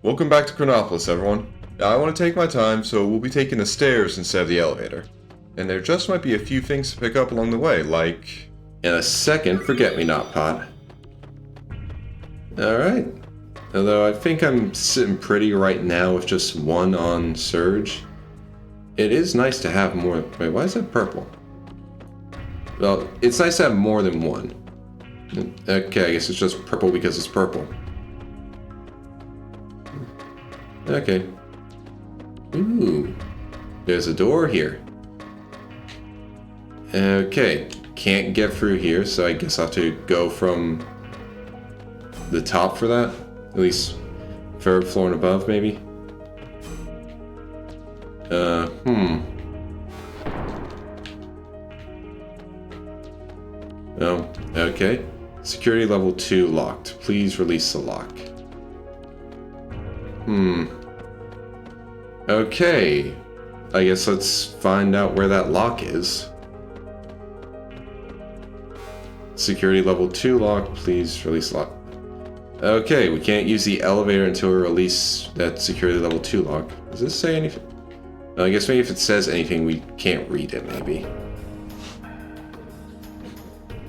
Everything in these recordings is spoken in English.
Welcome back to Chronopolis, everyone. Now, I want to take my time, so we'll be taking the stairs instead of the elevator. And there just might be a few things to pick up along the way, like... And a second forget-me-not pot. Alright. Although I think I'm sitting pretty right now with just one on Surge. It is nice to have more... Wait, why is that purple? Well, it's nice to have more than one. Okay, I guess it's just purple because it's purple. Okay. Ooh. There's a door here. Okay. Can't get through here, so I guess I'll have to go from the top for that. At least third floor and above, maybe. Oh, okay. Security level 2 locked. Please release the lock. Okay. I guess let's find out where that lock is. Security level 2 locked. Please release lock. Okay, we can't use the elevator until we release that security level 2 lock. Does this say anything? I guess maybe if it says anything, we can't read it, maybe.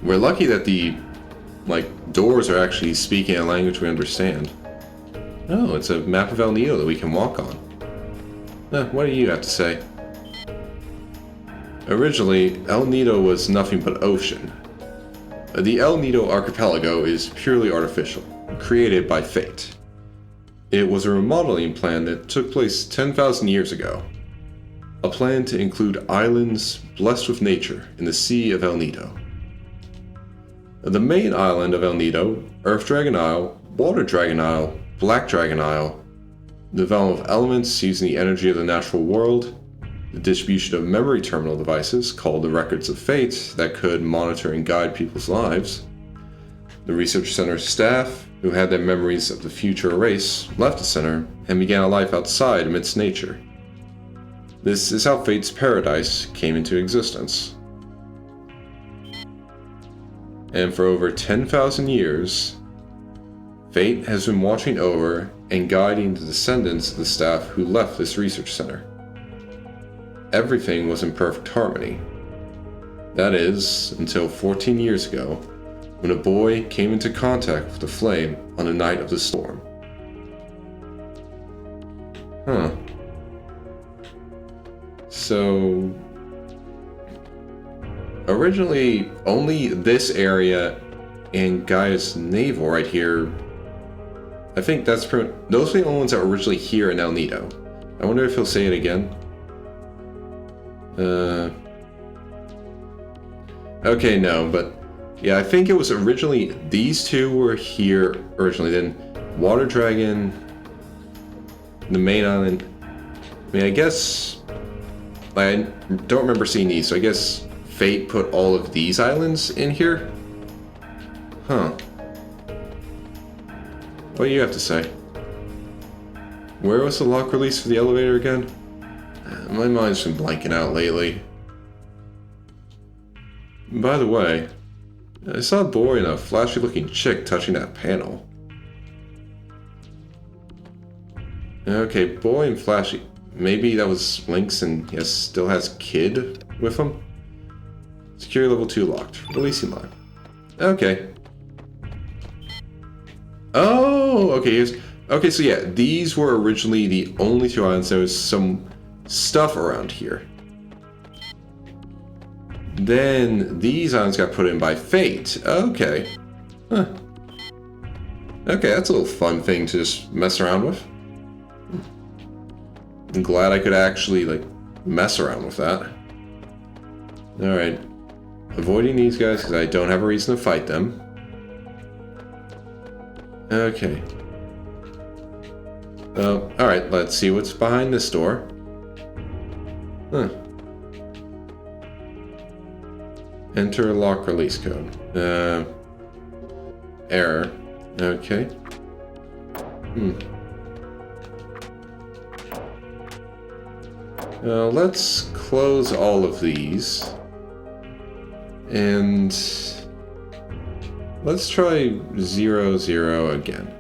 We're lucky that the, doors are actually speaking a language we understand. Oh, it's a map of El Nido that we can walk on. What do you have to say? Originally, El Nido was nothing but ocean. The El Nido archipelago is purely artificial, created by fate. It was a remodeling plan that took place 10,000 years ago. A plan to include islands blessed with nature in the Sea of El Nido. The main island of El Nido, Earth Dragon Isle, Water Dragon Isle, Black Dragon Isle, the development of elements using the energy of the natural world, the distribution of memory terminal devices called the Records of Fate that could monitor and guide people's lives, the research center's staff, who had their memories of the future erased, left the center and began a life outside amidst nature. This is how Fate's paradise came into existence. And for over 10,000 years, Fate has been watching over and guiding the descendants of the staff who left this research center. Everything was in perfect harmony. That is, until 14 years ago, when a boy came into contact with the flame on the night of the storm. So... originally, only this area and Gaia's navel right here. I think those are the only ones that were originally here in El Nido. I wonder if he'll say it again. Okay, no, but yeah, I think it was originally these two were here originally. Then Water Dragon, the main island. I mean, I guess I don't remember seeing these, so I guess Fate put all of these islands in here? What do you have to say? Where was the lock release for the elevator again? My mind's been blanking out lately. By the way, I saw a boy and a flashy looking chick touching that panel. Okay, boy and flashy. Maybe that was Lynx and he still has Kid with him? Security level 2 locked. Releasing lock. Okay. Oh, okay. Okay, so yeah, these were originally the only two islands. There was some stuff around here. Then these islands got put in by Fate. Okay. Huh. Okay, that's a little fun thing to just mess around with. I'm glad I could actually, mess around with that. Alright. Avoiding these guys because I don't have a reason to fight them. Okay. Alright, let's see what's behind this door. Enter lock release code. Error. Okay. Let's close all of these. And let's try 00 again.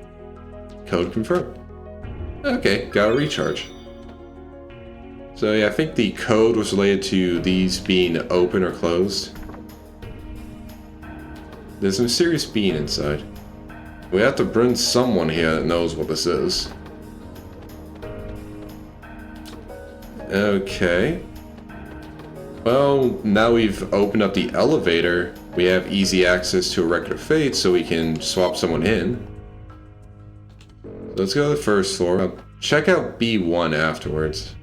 Code confirmed. Okay, got a recharge. So yeah, I think the code was related to these being open or closed. There's a mysterious being inside. We have to bring someone here that knows what this is. Okay. Well, now we've opened up the elevator, we have easy access to a record of fate, so we can swap someone in. Let's go to the first floor. I'll check out B1 afterwards.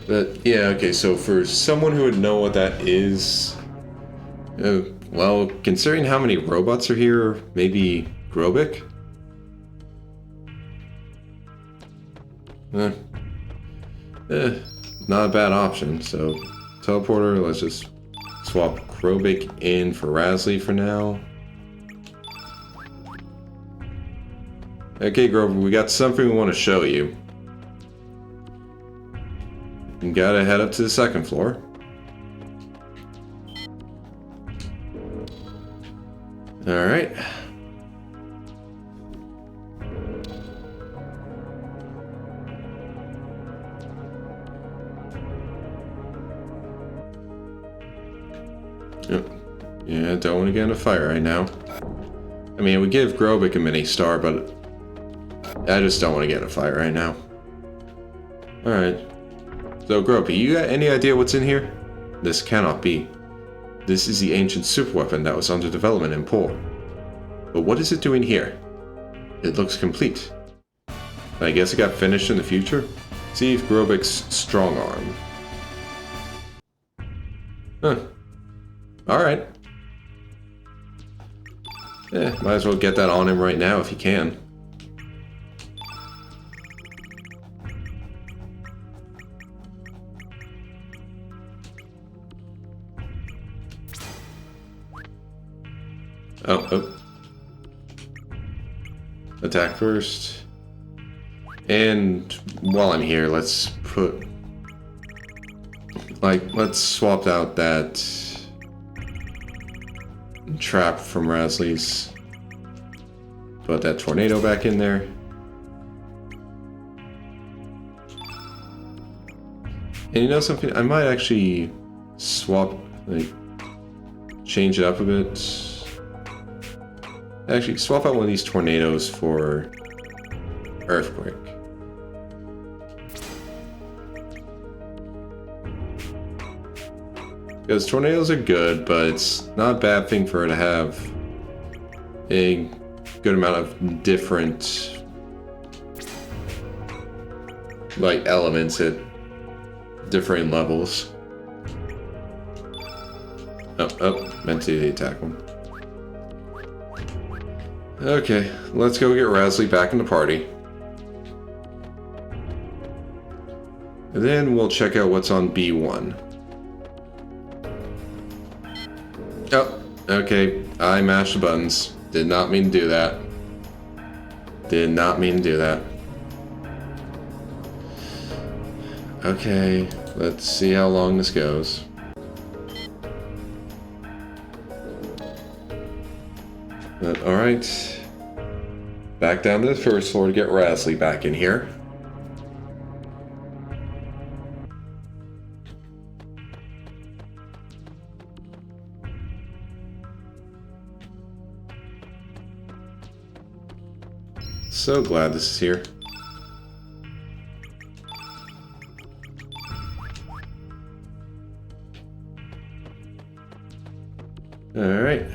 But yeah, okay, so for someone who would know what that is... well, considering how many robots are here, maybe Grobik? Not a bad option, so teleporter, let's just swap Grobik in for Razzie for now. Okay, Grover, we got something we want to show you. You gotta head up to the second floor. Alright. Yeah, don't want to get in a fight right now. I mean, we give Grobik a mini star, but I just don't want to get in a fight right now. Alright. So, Grobik, you got any idea what's in here? This cannot be. This is the ancient superweapon that was under development in Poor. But what is it doing here? It looks complete. I guess it got finished in the future? See if Grobik's strong arm. Huh. Alright. Might as well get that on him right now if he can. Oh. Attack first. And while I'm here, let's swap out that trap from Razzley's. Put that tornado back in there. And you know something? I might actually change it up a bit. Actually, swap out one of these tornadoes for earthquake. Because tornadoes are good, but it's not a bad thing for her to have a good amount of different elements at different levels. Meant to do the attack one. Okay, let's go get Razzie back in the party. And then we'll check out what's on B1. Oh, okay, I mashed the buttons. Did not mean to do that. Did not mean to do that. Okay, let's see how long this goes. Alright. Back down to the first floor to get Razzie back in here. So glad this is here. Alright.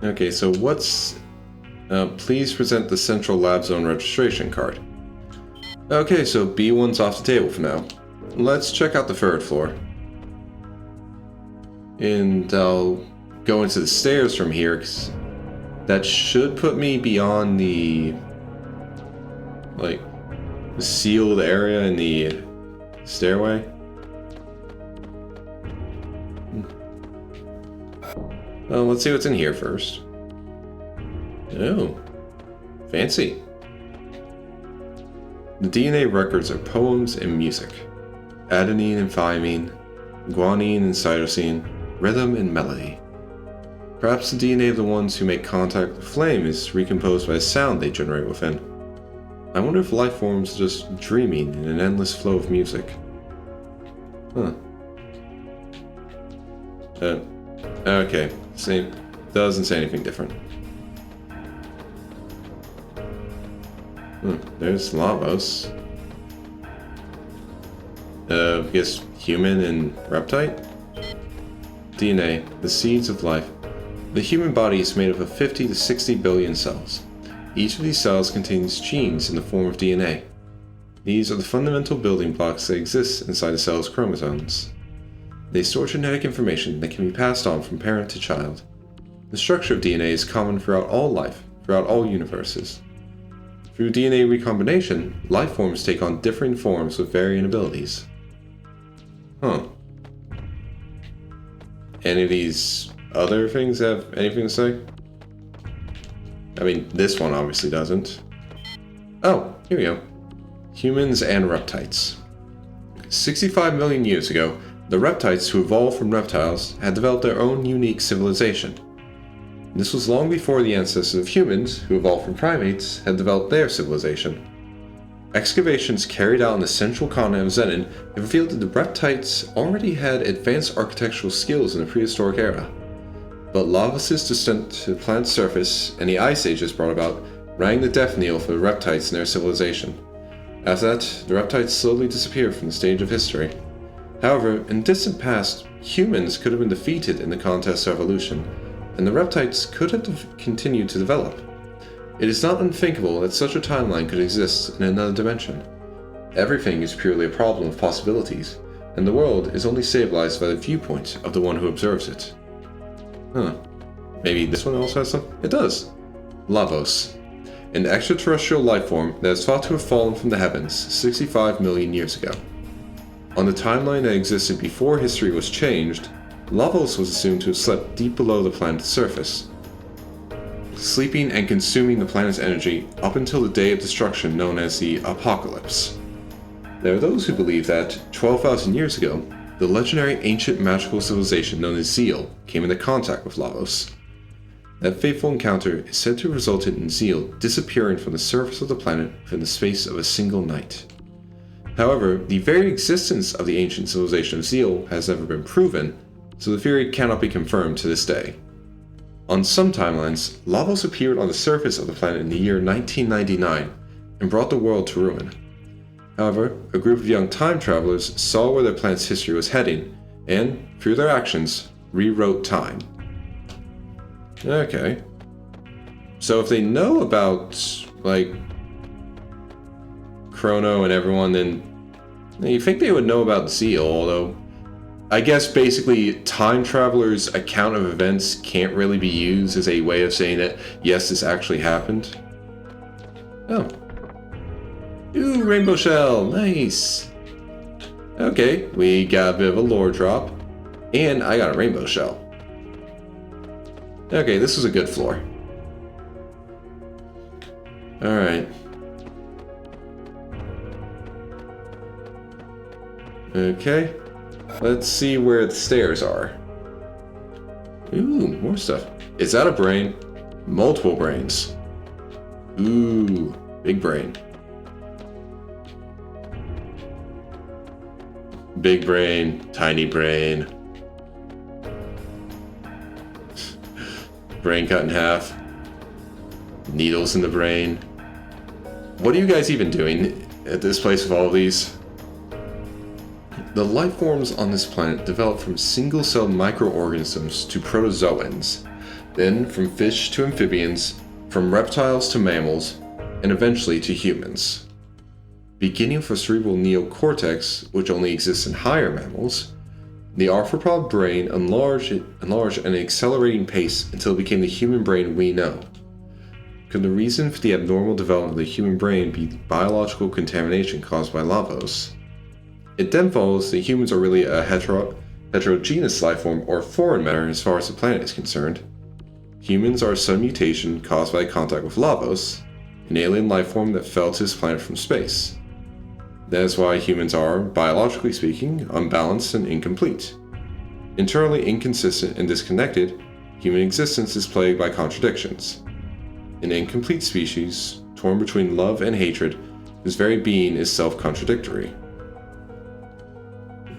Okay, so what's... please present the Central Lab Zone registration card. Okay, so B1's off the table for now. Let's check out the third floor. And I'll go into the stairs from here, 'cause that should put me beyond the sealed area in the stairway. Well, let's see what's in here first. Oh, fancy. The DNA records are poems and music. Adenine and thymine, guanine and cytosine, rhythm and melody. Perhaps the DNA of the ones who make contact with the flame is recomposed by a sound they generate within. I wonder if life forms are just dreaming in an endless flow of music. Huh. Okay. Same. Doesn't say anything different. There's Lavos. I guess human and reptite? DNA, the seeds of life. The human body is made up of 50 to 60 billion cells. Each of these cells contains genes in the form of DNA. These are the fundamental building blocks that exist inside a cell's chromosomes. They store genetic information that can be passed on from parent to child. The structure of DNA is common throughout all life, throughout all universes. Through DNA recombination, life forms take on differing forms with varying abilities. Huh. Any of these other things have anything to say? I mean, this one obviously doesn't. Oh, here we go. Humans and reptites. 65 million years ago, the reptites who evolved from reptiles had developed their own unique civilization. This was long before the ancestors of humans, who evolved from primates, had developed their civilization. Excavations carried out on the central continent of Zenon have revealed that the reptites already had advanced architectural skills in the prehistoric era. But Lavos' descent to the planet's surface and the Ice Ages brought about rang the death knell for the reptites and their civilization. After that, the reptites slowly disappeared from the stage of history. However, in the distant past, humans could have been defeated in the contest of evolution, and the reptites could have continued to develop. It is not unthinkable that such a timeline could exist in another dimension. Everything is purely a problem of possibilities, and the world is only stabilized by the viewpoint of the one who observes it. Huh. Maybe this one also has some? It does. Lavos. An extraterrestrial life form that is thought to have fallen from the heavens 65 million years ago. On the timeline that existed before history was changed, Lavos was assumed to have slept deep below the planet's surface, sleeping and consuming the planet's energy up until the day of destruction known as the Apocalypse. There are those who believe that, 12,000 years ago, the legendary ancient magical civilization known as Zeal came into contact with Lavos. That fateful encounter is said to have resulted in Zeal disappearing from the surface of the planet within the space of a single night. However, the very existence of the ancient civilization of Zeal has never been proven, so the theory cannot be confirmed to this day. On some timelines, Lavos appeared on the surface of the planet in the year 1999 and brought the world to ruin. However, a group of young time travelers saw where their planet's history was heading and, through their actions, rewrote time. Okay. So if they know about, Chrono and everyone, then you think they would know about Zeal, although I guess basically time travelers' account of events can't really be used as a way of saying that, yes, this actually happened. Oh. Ooh, rainbow shell, nice. Okay, we got a bit of a lore drop, and I got a rainbow shell. Okay, this was a good floor. Alright. Okay. Let's see where the stairs are. Ooh, more stuff. Is that a brain? Multiple brains. Ooh, big brain. Big brain, tiny brain. Brain cut in half. Needles in the brain. What are you guys even doing at this place with all of these? The life forms on this planet developed from single-cell microorganisms to protozoans, then from fish to amphibians, from reptiles to mammals, and eventually to humans. Beginning with a cerebral neocortex, which only exists in higher mammals, the arthropod brain enlarged at an accelerating pace until it became the human brain we know. Could the reason for the abnormal development of the human brain be biological contamination caused by Lavos? It then follows that humans are really a heterogeneous life form or foreign matter as far as the planet is concerned. Humans are a sudden mutation caused by contact with Lavos, an alien life form that fell to this planet from space. That is why humans are, biologically speaking, unbalanced and incomplete. Internally inconsistent and disconnected, Human existence is plagued by contradictions. An incomplete species, torn between love and hatred, whose very being is self-contradictory.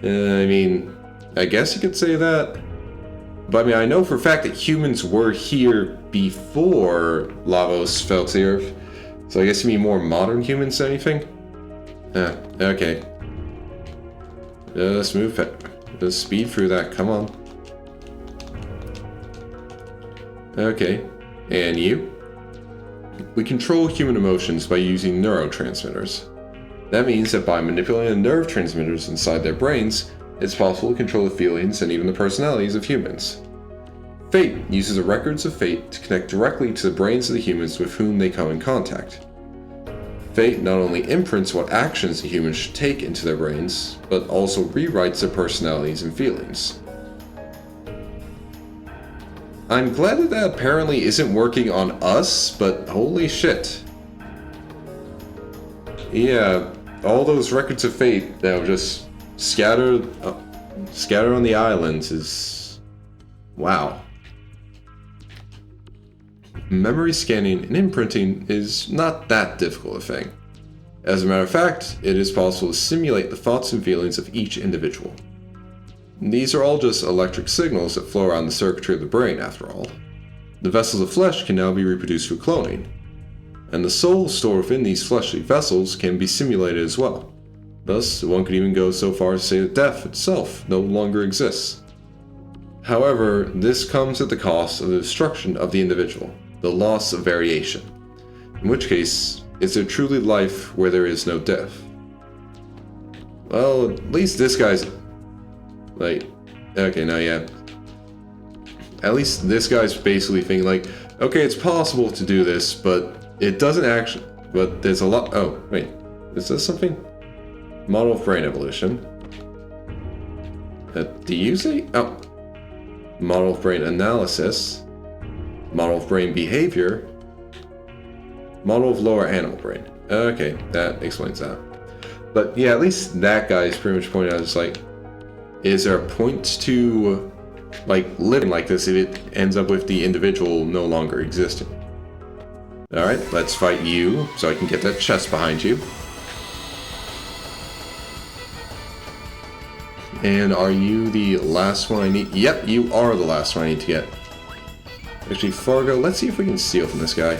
I mean, I guess you could say that. But I mean, I know for a fact that humans were here before Lavos fell to the Earth. So I guess you mean more modern humans than anything? Okay. Let's move. Let's speed through that, come on. Okay, and you? We control human emotions by using neurotransmitters. That means that by manipulating the nerve transmitters inside their brains, it's possible to control the feelings and even the personalities of humans. Fate uses the records of Fate to connect directly to the brains of the humans with whom they come in contact. Fate not only imprints what actions the humans should take into their brains, but also rewrites their personalities and feelings. I'm glad that that apparently isn't working on us, but holy shit. Yeah, all those records of Fate that were just scattered on the islands is... wow. Memory scanning and imprinting is not that difficult a thing. As a matter of fact, it is possible to simulate the thoughts and feelings of each individual. These are all just electric signals that flow around the circuitry of the brain, after all. The vessels of flesh can now be reproduced through cloning, and the soul stored within these fleshly vessels can be simulated as well. Thus, one could even go so far as to say that death itself no longer exists. However, this comes at the cost of the destruction of the individual, the loss of variation, in which case, is there truly life where there is no death? Well, at least this guy's... like, okay, no, yeah. At least this guy's basically thinking like, okay, it's possible to do this, but it doesn't actually... but there's a lot... oh, wait. Is this something? Model of brain evolution. Do you say? Oh. Model of brain analysis. Model of brain behavior. Model of lower animal brain. Okay, that explains that. But yeah, at least that guy's pretty much pointing out, it's like, is there a point to like living like this if it ends up with the individual no longer existing? Alright, let's fight you so I can get that chest behind you. And are you the last one I need? Yep, you are the last one I need to get. Actually, Fargo, let's see if we can steal from this guy.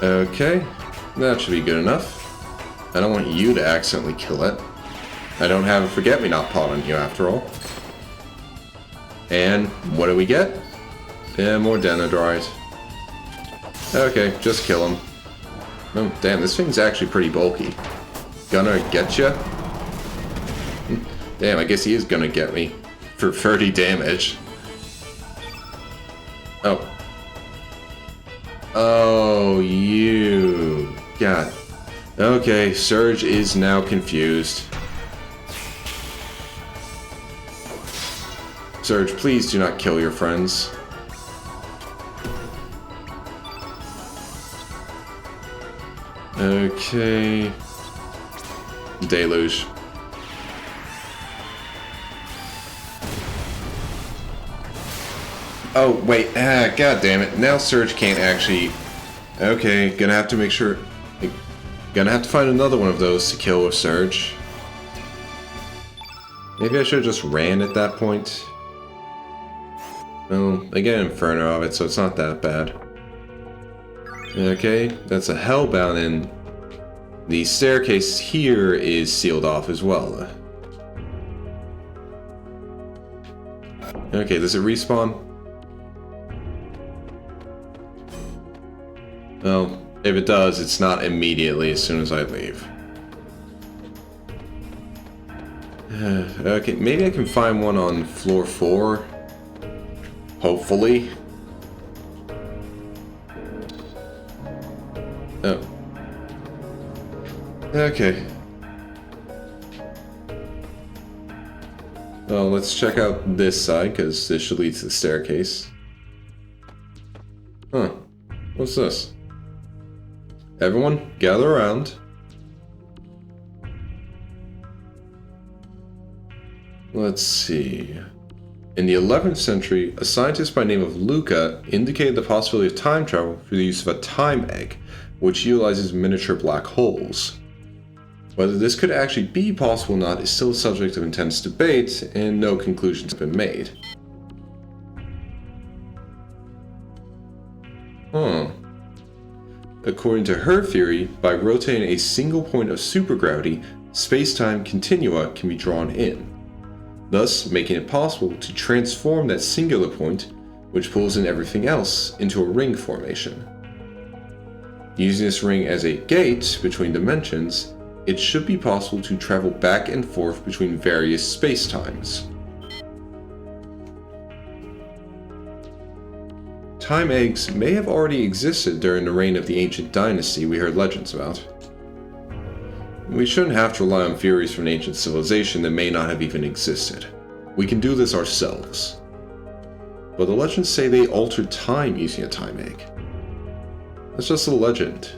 Okay, that should be good enough. I don't want you to accidentally kill it. I don't have a forget-me-not pot on you after all. And what do we get? Yeah, more Denodrite. Okay, just kill him. Oh, damn, this thing's actually pretty bulky. Gonna get ya? Damn, I guess he is gonna get me. For 30 damage. Oh. Oh, you. God. Okay, Surge is now confused. Surge, please do not kill your friends. Okay. Deluge. Oh, wait. God damn it. Now Surge can't actually... okay, gonna have to make sure... gonna have to find another one of those to kill with Surge. Maybe I should have just ran at that point. Well, I get an Inferno of it, so it's not that bad. Okay, that's a Hellbound, and the staircase here is sealed off as well. Okay, does it respawn? Well, if it does, it's not immediately as soon as I leave. Okay, maybe I can find one on floor 4. Hopefully. Oh. Okay. Well, let's check out this side, because this should lead to the staircase. Huh. What's this? Everyone, gather around. Let's see. In the 11th century, a scientist by the name of Luca indicated the possibility of time travel through the use of a time egg, which utilizes miniature black holes. Whether this could actually be possible or not is still a subject of intense debate, and no conclusions have been made. According to her theory, by rotating a single point of supergravity, space-time continua can be drawn in, thus making it possible to transform that singular point, which pulls in everything else, into a ring formation. Using this ring as a gate between dimensions, it should be possible to travel back and forth between various space-times. Time eggs may have already existed during the reign of the ancient dynasty we heard legends about. We shouldn't have to rely on theories from an ancient civilization that may not have even existed. We can do this ourselves. But the legends say they altered time using a time egg. That's just a legend.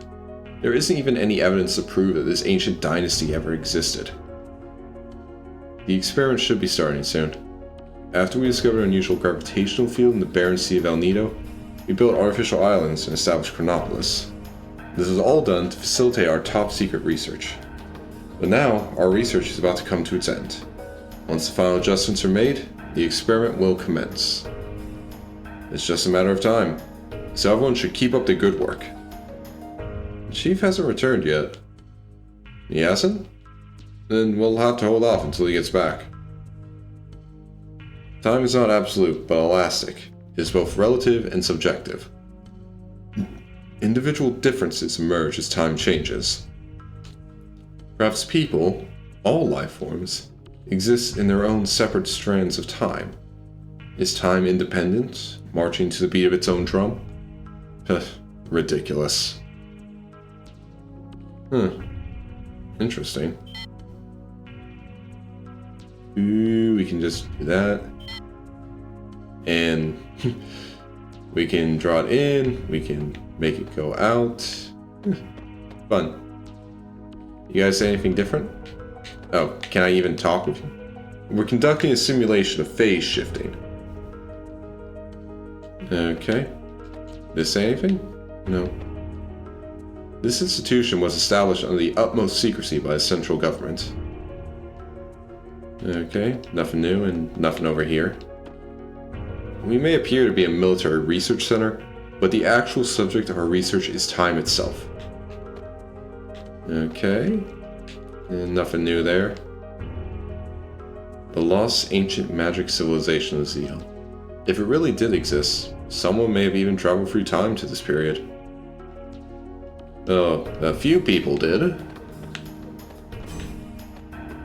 There isn't even any evidence to prove that this ancient dynasty ever existed. The experiment should be starting soon. After we discovered an unusual gravitational field in the barren sea of El Nido, we built artificial islands and established Chronopolis. This was all done to facilitate our top secret research. But now, our research is about to come to its end. Once the final adjustments are made, the experiment will commence. It's just a matter of time, so everyone should keep up the good work. The Chief hasn't returned yet. He hasn't? Then we'll have to hold off until he gets back. Time is not absolute, but elastic. It is both relative and subjective. Individual differences emerge as time changes. Perhaps people, all life forms, exist in their own separate strands of time. Is time independent, marching to the beat of its own drum? Ridiculous. Interesting. Ooh, we can just do that. And we can draw it in, we can make it go out. Fun. You guys say anything different? Oh, can I even talk with you? We're conducting a simulation of phase shifting. Okay. This say anything? No. This institution was established under the utmost secrecy by the central government. Okay, nothing new and nothing over here. We may appear to be a military research center, but the actual subject of our research is time itself. Okay, and nothing new there. The lost ancient magic civilization of Zeal. If it really did exist, someone may have even traveled through time to this period. Oh, a few people did.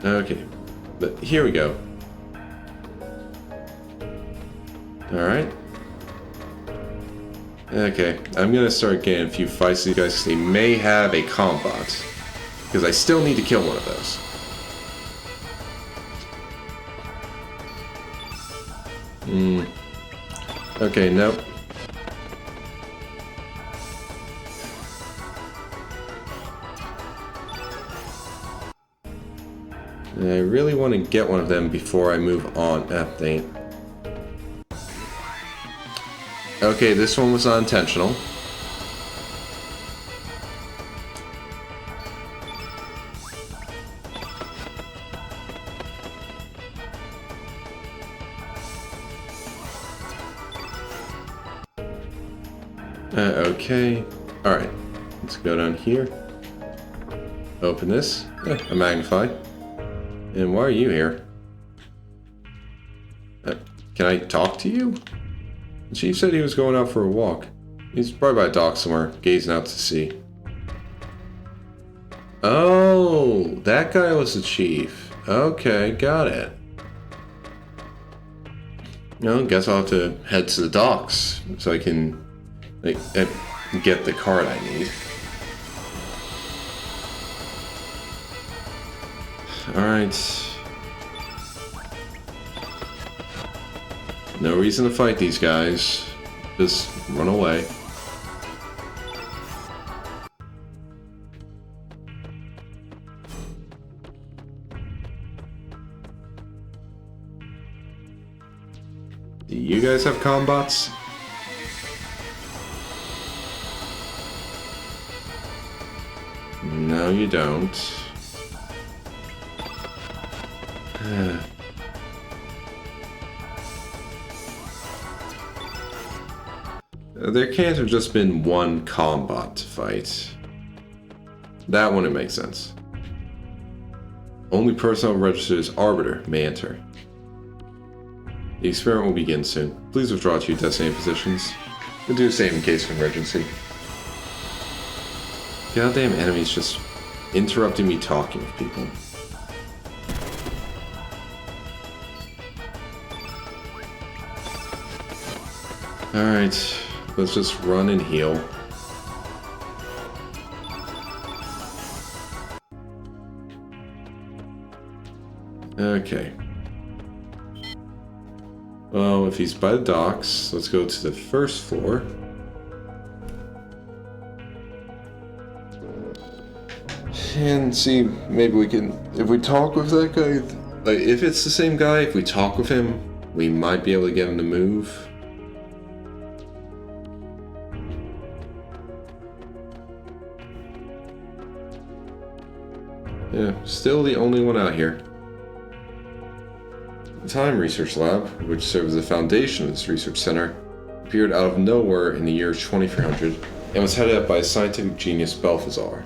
Okay, but here we go. Alright. Okay, I'm gonna start getting a few fights with these guys because they may have a combat. Because I still need to kill one of those. Okay, nope. I really want to get one of them before I move on. Dang it. Okay, this one was unintentional. Okay. Alright. Let's go down here. Open this. A magnify. And why are you here? Can I talk to you? The chief said he was going out for a walk. He's probably by a dock somewhere, gazing out to sea. Oh, that guy was the chief. Okay, got it. Well, guess I'll have to head to the docks so I can get the card I need. Alright. No reason to fight these guys. Just run away. Do you guys have combots? No, you don't. There can't have just been one combat to fight. That wouldn't make sense. Only personnel registered as Arbiter may enter. The experiment will begin soon. Please withdraw to your designated positions. We'll do the same in case of emergency. Goddamn enemies just interrupting me talking with people. Alright, let's just run and heal. Okay. Well, if he's by the docks, let's go to the first floor. And see, maybe we can, if we talk with that guy, like, if it's the same guy, if we talk with him, we might be able to get him to move. Yeah, still the only one out here. The Time Research Lab, which serves as the foundation of this research center, appeared out of nowhere in the year 2300 and was headed up by a scientific genius Balthazar.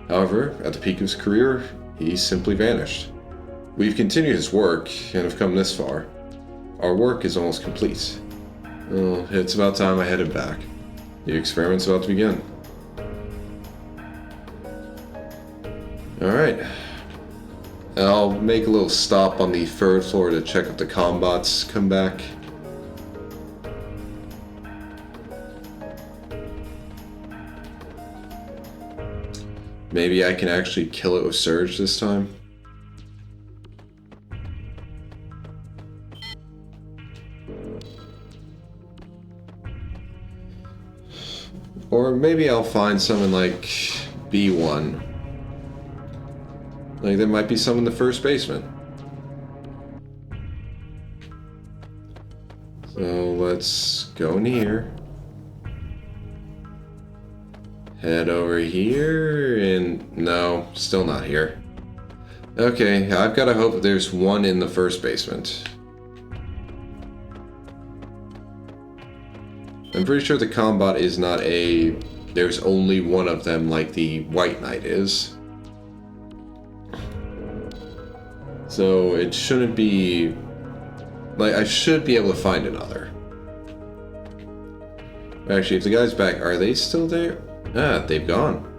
However, at the peak of his career, he simply vanished. We've continued his work and have come this far. Our work is almost complete. Well, it's about time I headed back. The experiment's about to begin. Alright. I'll make a little stop on the third floor to check if the combots come back. Maybe I can actually kill it with Surge this time. Or maybe I'll find something like B1. Like, there might be some in the first basement. So let's go in here. Head over here, and no, still not here. Okay, I've got to hope that there's one in the first basement. I'm pretty sure the combat is not a... there's only one of them like the White Knight is. So it shouldn't be... like, I should be able to find another. Actually, if the guy's back, are they still there? Ah, they've gone.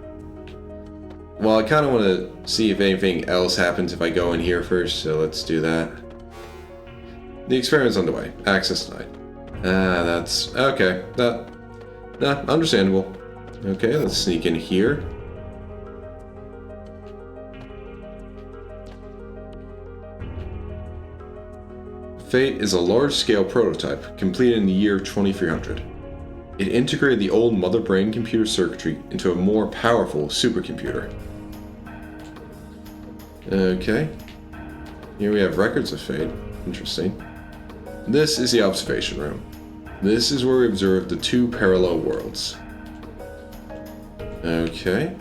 Well, I kind of want to see if anything else happens if I go in here first, so let's do that. The experiment's underway. Access denied. Ah, that's... okay. Nah, understandable. Okay, let's sneak in here. Fate is a large-scale prototype completed in the year 2300. It integrated the old mother brain computer circuitry into a more powerful supercomputer. Okay. Here we have records of Fate. Interesting. This is the observation room. This is where we observe the two parallel worlds. Okay.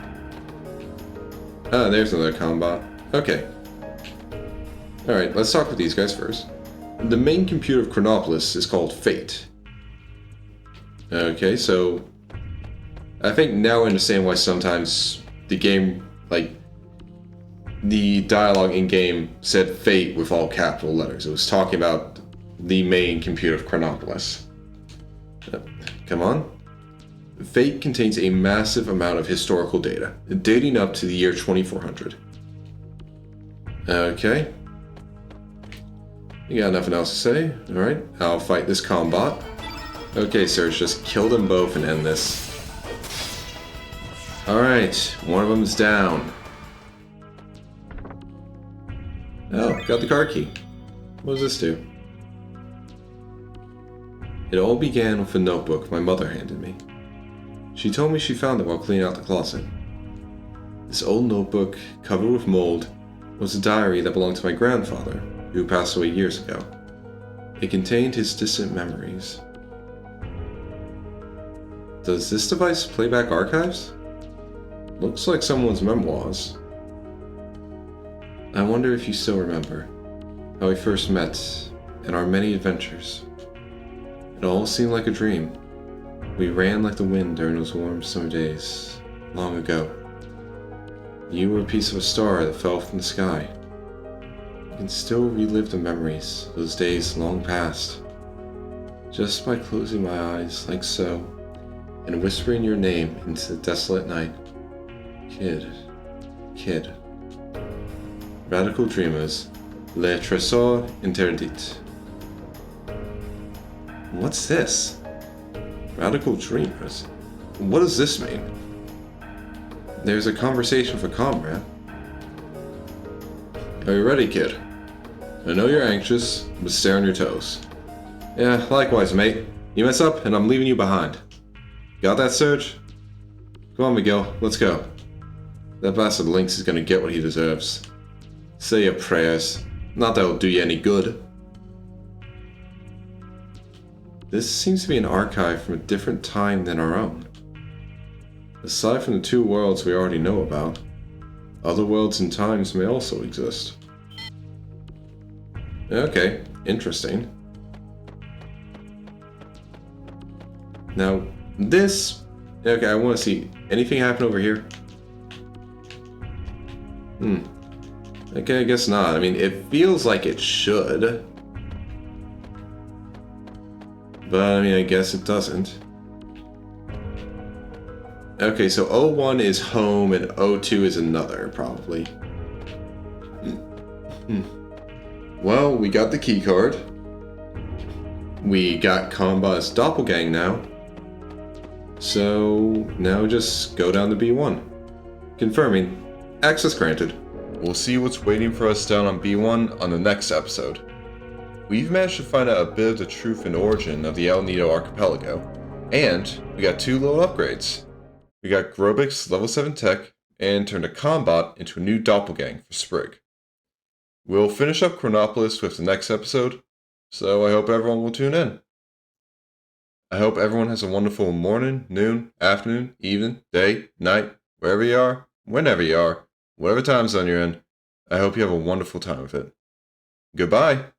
Ah, there's another combat. Okay. Alright, let's talk with these guys first. The main computer of Chronopolis is called Fate. Okay, so I think now I understand why sometimes the game, like, the dialogue in-game said Fate with all capital letters. It was talking about the main computer of Chronopolis. Come on. Fate contains a massive amount of historical data, dating up to the year 2400. Okay. You got nothing else to say? Alright, I'll fight this combat. Okay, Serge, just kill them both and end this. Alright, one of them's down. Oh, got the car key. What does this do? It all began with a notebook my mother handed me. She told me she found it while cleaning out the closet. This old notebook, covered with mold, was a diary that belonged to my grandfather, who passed away years ago. It contained his distant memories. Does this device play back archives? Looks like someone's memoirs. I wonder if you still remember how we first met and our many adventures. It all seemed like a dream. We ran like the wind during those warm summer days, long ago. You were a piece of a star that fell from the sky. I can still relive the memories, those days long past, just by closing my eyes like so, and whispering your name into the desolate night. Kid, kid. Radical Dreamers, Le Trésor Interdit. What's this? Radical Dreamers? What does this mean? There's a conversation for comrade. Are you ready, kid? I know you're anxious, but stay on your toes. Yeah, likewise, mate. You mess up, and I'm leaving you behind. Got that, Serge? Come on, Miguel, let's go. That bastard Lynx is gonna get what he deserves. Say your prayers. Not that it'll do you any good. This seems to be an archive from a different time than our own. Aside from the two worlds we already know about, other worlds and times may also exist. Okay, interesting. Now, this... Okay, I want to see anything happen over here. Okay, I guess not. I mean, it feels like it should. But, I mean, I guess it doesn't. Okay, so O1 is home and O2 is another, probably. Well, we got the key card. We got Kamba's doppelgang now. So, now just go down to B1. Confirming. Access granted. We'll see what's waiting for us down on B1 on the next episode. We've managed to find out a bit of the truth and origin of the El Nido archipelago, and we got 2 little upgrades. We got Grobik's level 7 tech, and turned a Combot into a new doppelgang for Sprig. We'll finish up Chronopolis with the next episode, so I hope everyone will tune in. I hope everyone has a wonderful morning, noon, afternoon, evening, day, night, wherever you are, whenever you are, whatever time zone you're in. I hope you have a wonderful time with it. Goodbye!